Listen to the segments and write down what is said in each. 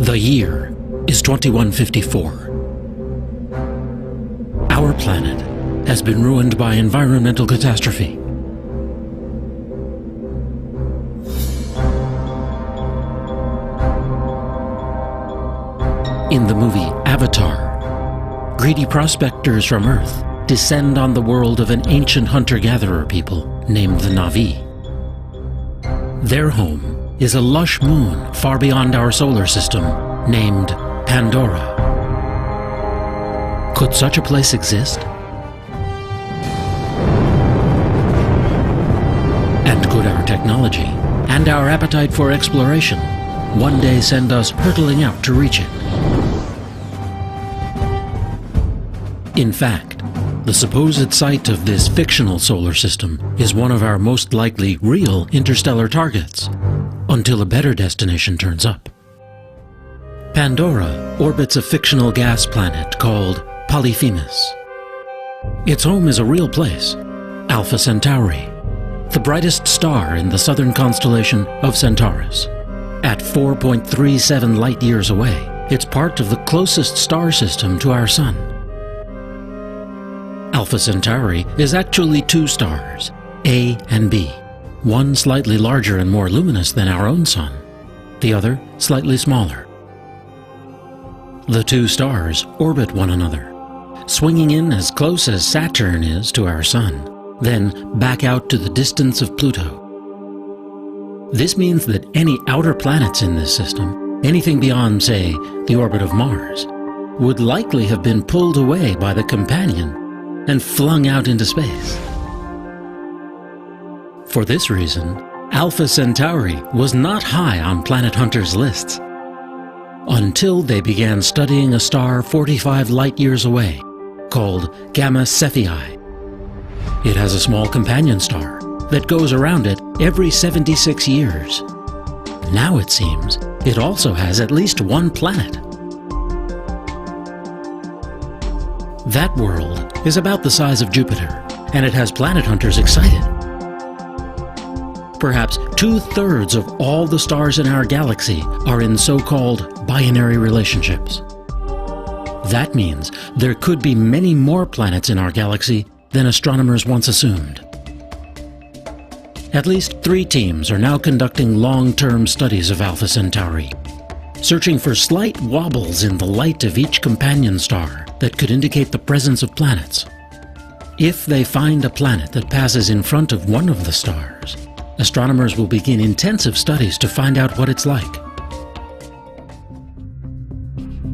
The year is 2154. Our planet has been ruined by environmental catastrophe. In the movie Avatar, greedy prospectors from Earth descend on the world of an ancient hunter-gatherer people named the Na'vi. Their home is a lush moon far beyond our solar system named Pandora. Could such a place exist? And could our technology and our appetite for exploration one day send us hurtling out to reach it? In fact, the supposed site of this fictional solar system is one of our most likely real interstellar targets, until a better destination turns up. Pandora orbits a fictional gas planet called Polyphemus. Its home is a real place, Alpha Centauri, the brightest star in the southern constellation of Centaurus. At 4.37 light-years away, it's part of the closest star system to our Sun. Alpha Centauri is actually two stars, A and B, one slightly larger and more luminous than our own Sun, the other slightly smaller. The two stars orbit one another, swinging in as close as Saturn is to our Sun, then back out to the distance of Pluto. This means that any outer planets in this system, anything beyond, say, the orbit of Mars, would likely have been pulled away by the companion and flung out into space. For this reason, Alpha Centauri was not high on planet hunters' lists, until they began studying a star 45 light-years away, called Gamma Cephei. It has a small companion star that goes around it every 76 years. Now it seems it also has at least one planet. That world is about the size of Jupiter, and it has planet hunters excited. Perhaps 2/3 of all the stars in our galaxy are in so-called binary relationships. That means there could be many more planets in our galaxy than astronomers once assumed. At least 3 teams are now conducting long-term studies of Alpha Centauri, searching for slight wobbles in the light of each companion star that could indicate the presence of planets. If they find a planet that passes in front of one of the stars, astronomers will begin intensive studies to find out what it's like.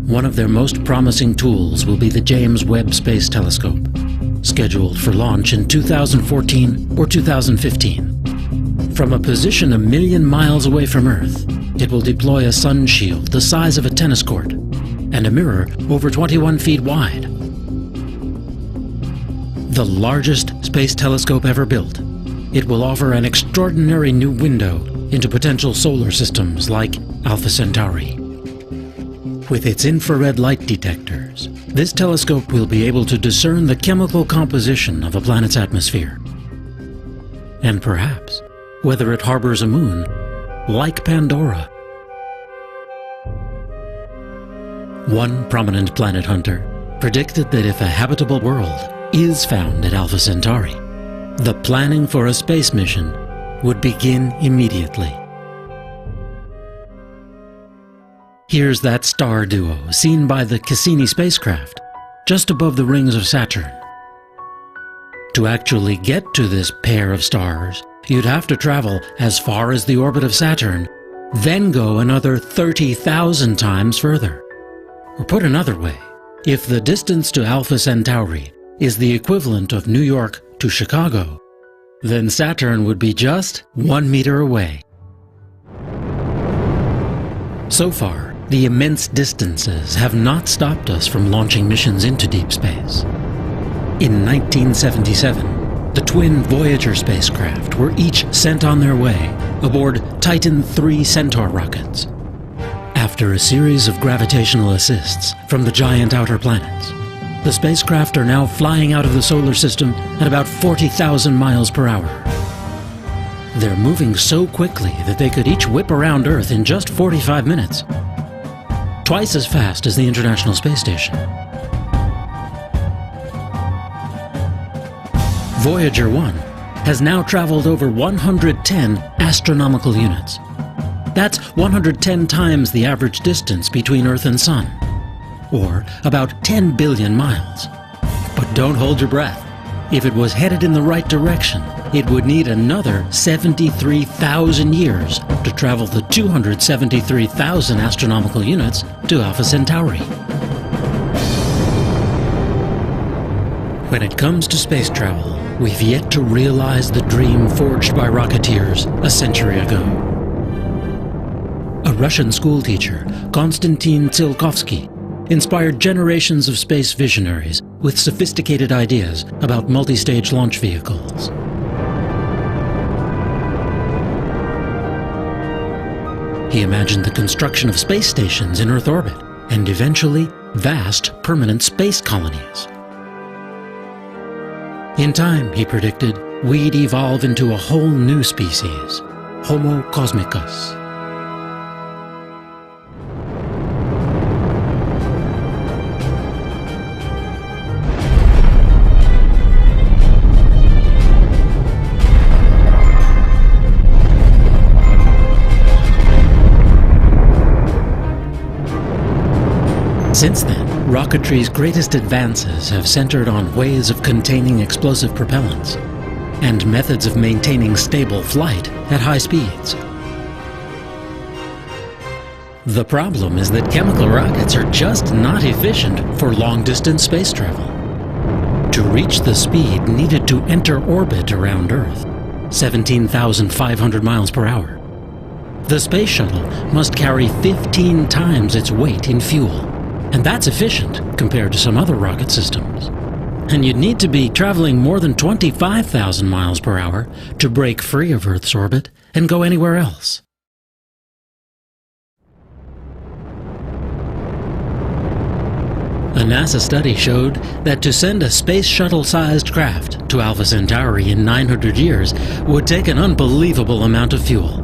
One of their most promising tools will be the James Webb Space Telescope, scheduled for launch in 2014 or 2015. From a position 1,000,000 miles away from Earth, it will deploy a sun shield the size of a tennis court and a mirror over 21 feet wide. The largest space telescope ever built, it will offer an extraordinary new window into potential solar systems like Alpha Centauri. With its infrared light detectors, this telescope will be able to discern the chemical composition of a planet's atmosphere. And perhaps whether it harbors a moon like Pandora. One prominent planet hunter predicted that if a habitable world is found at Alpha Centauri, the planning for a space mission would begin immediately. Here's that star duo seen by the Cassini spacecraft, just above the rings of Saturn. To actually get to this pair of stars, you'd have to travel as far as the orbit of Saturn, then go another 30,000 times further. Or put another way, if the distance to Alpha Centauri is the equivalent of New York to Chicago, then Saturn would be just 1 meter away. So far, the immense distances have not stopped us from launching missions into deep space. In 1977, the twin Voyager spacecraft were each sent on their way aboard Titan III Centaur rockets. After a series of gravitational assists from the giant outer planets, the spacecraft are now flying out of the solar system at about 40,000 miles per hour. They're moving so quickly that they could each whip around Earth in just 45 minutes. twice as fast as the International Space Station. Voyager 1 has now traveled over 110 astronomical units. That's 110 times the average distance between Earth and Sun, or about 10 billion miles. But don't hold your breath. If it was headed in the right direction, it would need another 73,000 years to travel the 273,000 astronomical units to Alpha Centauri. When it comes to space travel, we've yet to realize the dream forged by rocketeers a century ago. A Russian schoolteacher, Konstantin Tsiolkovsky, inspired generations of space visionaries with sophisticated ideas about multi-stage launch vehicles. He imagined the construction of space stations in Earth orbit, and eventually vast permanent space colonies. In time, he predicted, we'd evolve into a whole new species, Homo cosmicus. Since then, rocketry's greatest advances have centered on ways of containing explosive propellants and methods of maintaining stable flight at high speeds. The problem is that chemical rockets are just not efficient for long-distance space travel. To reach the speed needed to enter orbit around Earth, 17,500 miles per hour, the space shuttle must carry 15 times its weight in fuel. And that's efficient compared to some other rocket systems. And you'd need to be traveling more than 25,000 miles per hour to break free of Earth's orbit and go anywhere else. A NASA study showed that to send a space shuttle-sized craft to Alpha Centauri in 900 years would take an unbelievable amount of fuel,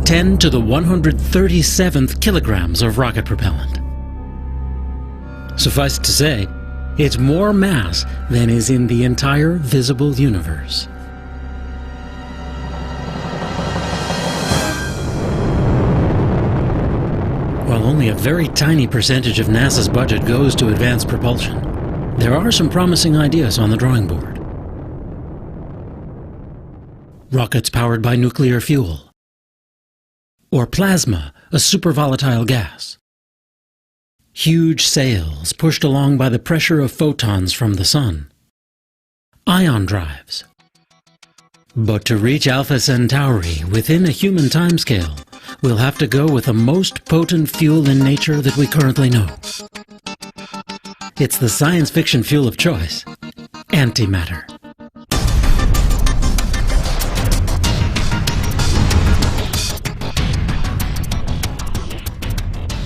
10 to the 137th kilograms of rocket propellant. Suffice it to say, it's more mass than is in the entire visible universe. While only a very tiny percentage of NASA's budget goes to advanced propulsion, there are some promising ideas on the drawing board. Rockets powered by nuclear fuel, or plasma, a supervolatile gas. Huge sails pushed along by the pressure of photons from the sun. Ion drives. But to reach Alpha Centauri within a human timescale, we'll have to go with the most potent fuel in nature that we currently know. It's the science fiction fuel of choice, antimatter.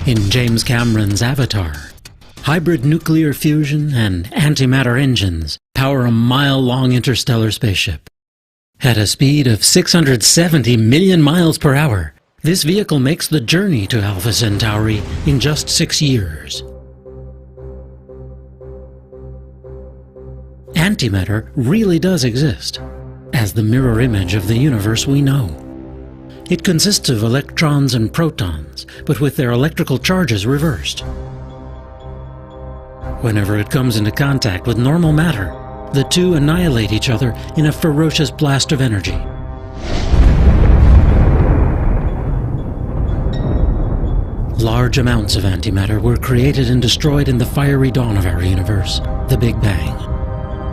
In James Cameron's Avatar, hybrid nuclear fusion and antimatter engines power a mile-long interstellar spaceship. At a speed of 670 million miles per hour, this vehicle makes the journey to Alpha Centauri in just 6 years. Antimatter really does exist, as the mirror image of the universe we know. It consists of electrons and protons, but with their electrical charges reversed. Whenever it comes into contact with normal matter, the two annihilate each other in a ferocious blast of energy. Large amounts of antimatter were created and destroyed in the fiery dawn of our universe, the Big Bang.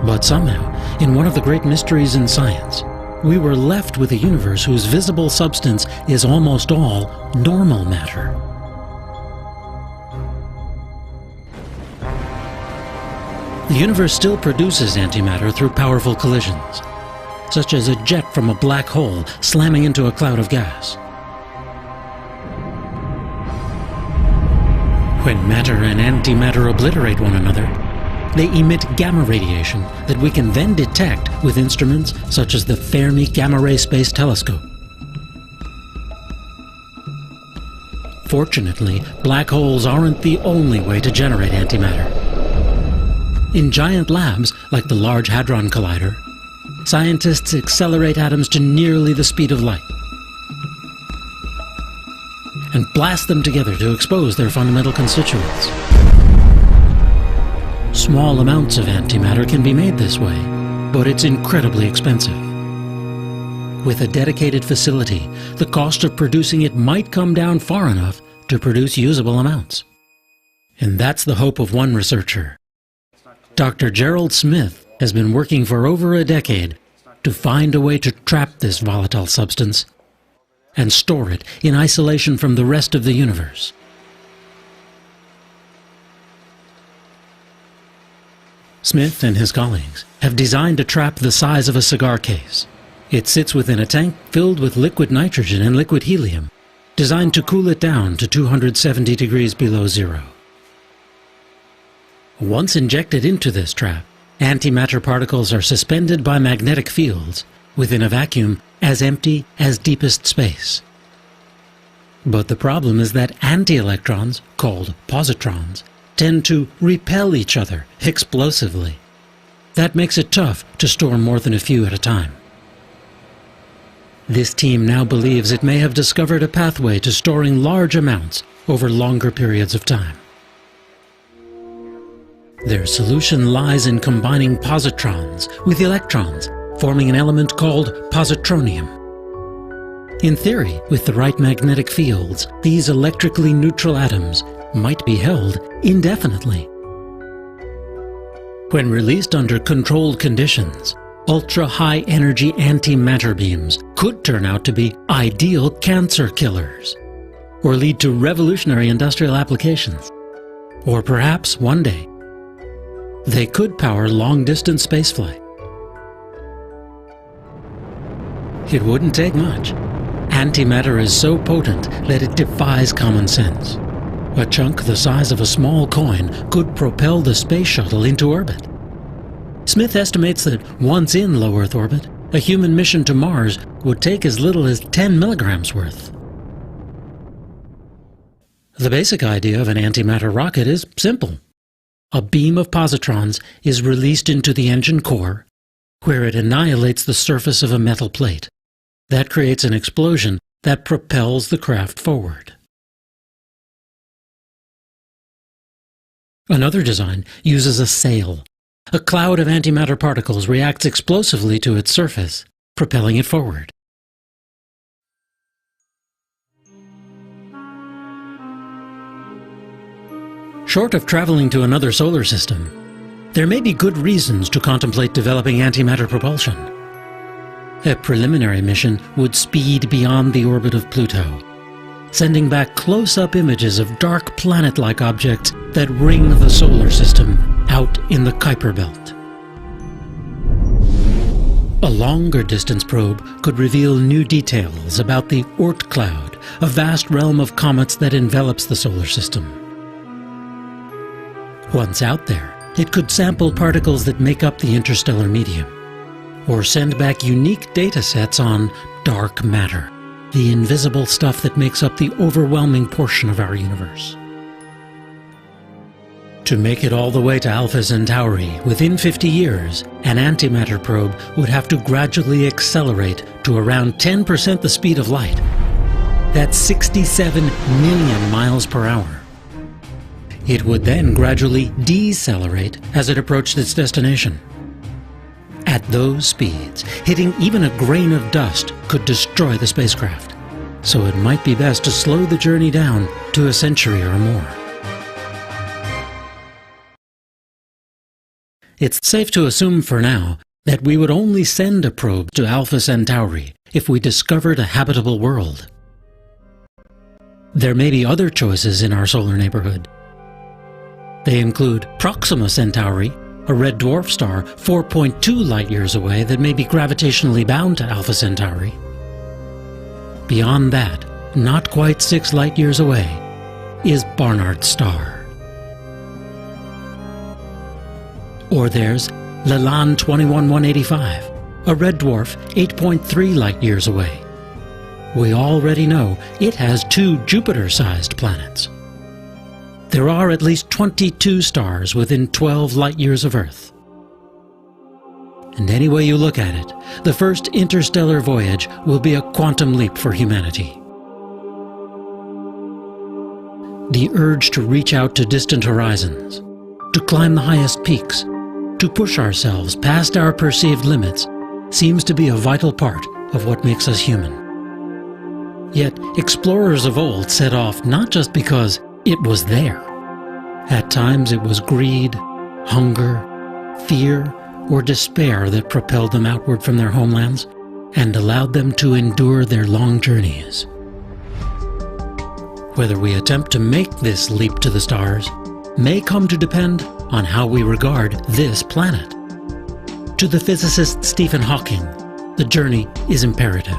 But somehow, in one of the great mysteries in science, we were left with a universe whose visible substance is almost all normal matter. The universe still produces antimatter through powerful collisions, such as a jet from a black hole slamming into a cloud of gas. When matter and antimatter obliterate one another, they emit gamma radiation that we can then detect with instruments such as the Fermi Gamma Ray Space Telescope. Fortunately, black holes aren't the only way to generate antimatter. In giant labs, like the Large Hadron Collider, scientists accelerate atoms to nearly the speed of light and blast them together to expose their fundamental constituents. Small amounts of antimatter can be made this way, but it's incredibly expensive. With a dedicated facility, the cost of producing it might come down far enough to produce usable amounts. And that's the hope of one researcher. Dr. Gerald Smith has been working for over a decade to find a way to trap this volatile substance and store it in isolation from the rest of the universe. Smith and his colleagues have designed a trap the size of a cigar case. It sits within a tank filled with liquid nitrogen and liquid helium, designed to cool it down to 270 degrees below zero. Once injected into this trap, antimatter particles are suspended by magnetic fields within a vacuum as empty as deepest space. But the problem is that anti-electrons, called positrons, tend to repel each other explosively. That makes it tough to store more than a few at a time. This team now believes it may have discovered a pathway to storing large amounts over longer periods of time. Their solution lies in combining positrons with electrons, forming an element called positronium. In theory, with the right magnetic fields, these electrically neutral atoms might be held indefinitely. When released under controlled conditions, ultra-high energy antimatter beams could turn out to be ideal cancer killers, or lead to revolutionary industrial applications. Or perhaps one day, they could power long-distance spaceflight. It wouldn't take much. Antimatter is so potent that it defies common sense. A chunk the size of a small coin could propel the space shuttle into orbit. Smith estimates that once in low Earth orbit, a human mission to Mars would take as little as 10 milligrams worth. The basic idea of an antimatter rocket is simple. A beam of positrons is released into the engine core, where it annihilates the surface of a metal plate. That creates an explosion that propels the craft forward. Another design uses a sail. A cloud of antimatter particles reacts explosively to its surface, propelling it forward. Short of traveling to another solar system, there may be good reasons to contemplate developing antimatter propulsion. A preliminary mission would speed beyond the orbit of Pluto, sending back close-up images of dark planet-like objects that ring the solar system out in the Kuiper Belt. A longer distance probe could reveal new details about the Oort cloud, a vast realm of comets that envelops the solar system. Once out there, it could sample particles that make up the interstellar medium, or send back unique data sets on dark matter, the invisible stuff that makes up the overwhelming portion of our universe. To make it all the way to Alpha Centauri within 50 years, an antimatter probe would have to gradually accelerate to around 10% the speed of light. That's 67 million miles per hour. It would then gradually decelerate as it approached its destination. At those speeds, hitting even a grain of dust could destroy the spacecraft, so it might be best to slow the journey down to a century or more. It's safe to assume for now that we would only send a probe to Alpha Centauri if we discovered a habitable world. There may be other choices in our solar neighborhood. They include Proxima Centauri, a red dwarf star 4.2 light-years away that may be gravitationally bound to Alpha Centauri. Beyond that, not quite 6 light-years away, is Barnard's star. Or there's Lalande 21185, a red dwarf 8.3 light-years away. we already know it has 2 Jupiter-sized planets. There are at least 22 stars within 12 light-years of Earth. And any way you look at it, the first interstellar voyage will be a quantum leap for humanity. The urge to reach out to distant horizons, to climb the highest peaks, to push ourselves past our perceived limits, seems to be a vital part of what makes us human. Yet, explorers of old set off not just because it was there. At times it was greed, hunger, fear, or despair that propelled them outward from their homelands and allowed them to endure their long journeys. Whether we attempt to make this leap to the stars may come to depend on how we regard this planet. To the physicist Stephen Hawking, the journey is imperative.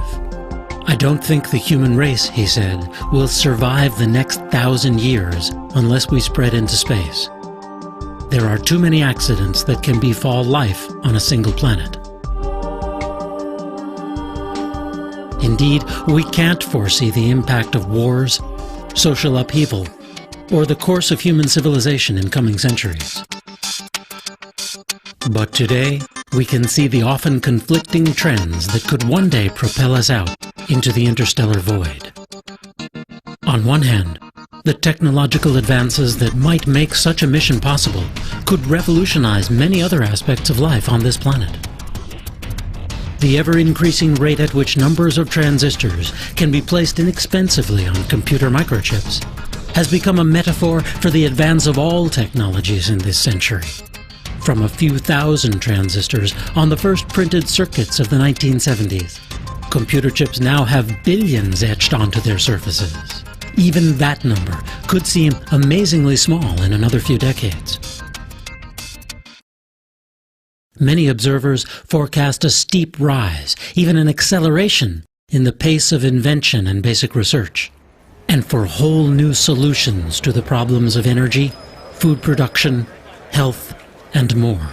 "I don't think the human race," he said, "will survive the next 1,000 years unless we spread into space. There are too many accidents that can befall life on a single planet." Indeed, we can't foresee the impact of wars, social upheaval, or the course of human civilization in coming centuries. But today, we can see the often conflicting trends that could one day propel us out into the interstellar void. On one hand, the technological advances that might make such a mission possible could revolutionize many other aspects of life on this planet. The ever-increasing rate at which numbers of transistors can be placed inexpensively on computer microchips has become a metaphor for the advance of all technologies in this century. From a few thousand transistors on the first printed circuits of the 1970s, computer chips now have billions etched onto their surfaces. Even that number could seem amazingly small in another few decades. Many observers forecast a steep rise, even an acceleration, in the pace of invention and basic research, and for whole new solutions to the problems of energy, food production, health, and more.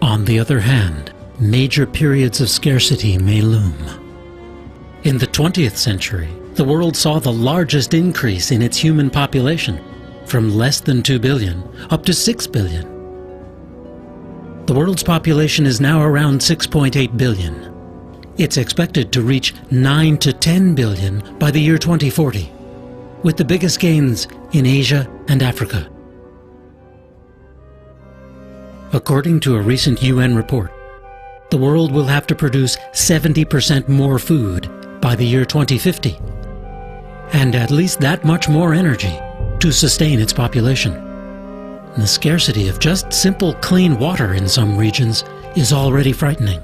On the other hand, major periods of scarcity may loom. In the 20th century, the world saw the largest increase in its human population, from less than 2 billion up to 6 billion. The world's population is now around 6.8 billion. It's expected to reach 9 to 10 billion by the year 2040, with the biggest gains in Asia and Africa. According to a recent UN report, the world will have to produce 70% more food by the year 2050, and at least that much more energy to sustain its population. The scarcity of just simple clean water in some regions is already frightening.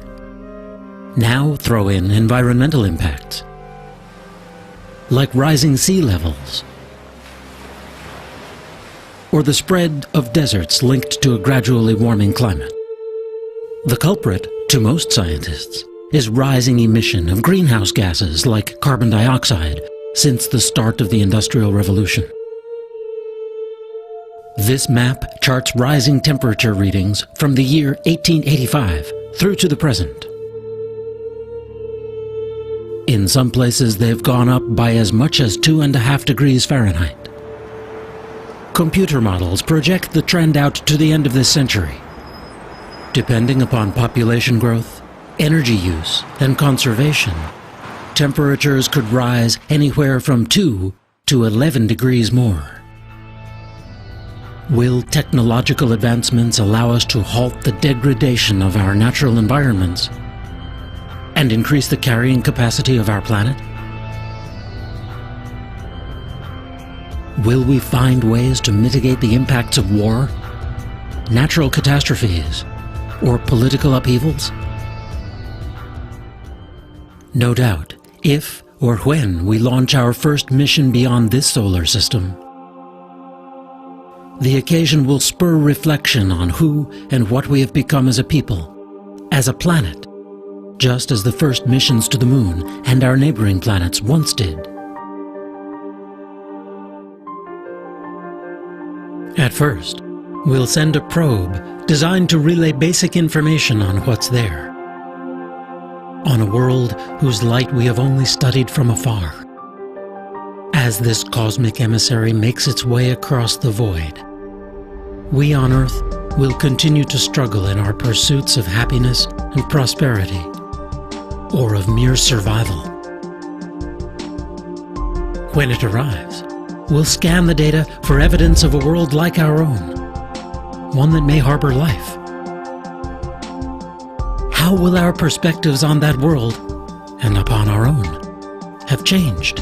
Now throw in environmental impacts, like rising sea levels, or the spread of deserts linked to a gradually warming climate. The culprit, to most scientists, is rising emission of greenhouse gases like carbon dioxide since the start of the Industrial Revolution. This map charts rising temperature readings from the year 1885 through to the present. In some places they've gone up by as much as 2.5 degrees Fahrenheit. Computer models project the trend out to the end of this century. Depending upon population growth, energy use, and conservation, temperatures could rise anywhere from 2 to 11 degrees more. Will technological advancements allow us to halt the degradation of our natural environments and increase the carrying capacity of our planet? Will we find ways to mitigate the impacts of war, natural catastrophes, or political upheavals? No doubt, if or when we launch our first mission beyond this solar system, the occasion will spur reflection on who and what we have become as a people, as a planet, just as the first missions to the moon and our neighboring planets once did. At first, we'll send a probe designed to relay basic information on what's there. on a world whose light we have only studied from afar. As this cosmic emissary makes its way across the void, we on Earth will continue to struggle in our pursuits of happiness and prosperity, or of mere survival. When it arrives, we'll scan the data for evidence of a world like our own, one that may harbor life. How will our perspectives on that world, and upon our own, have changed?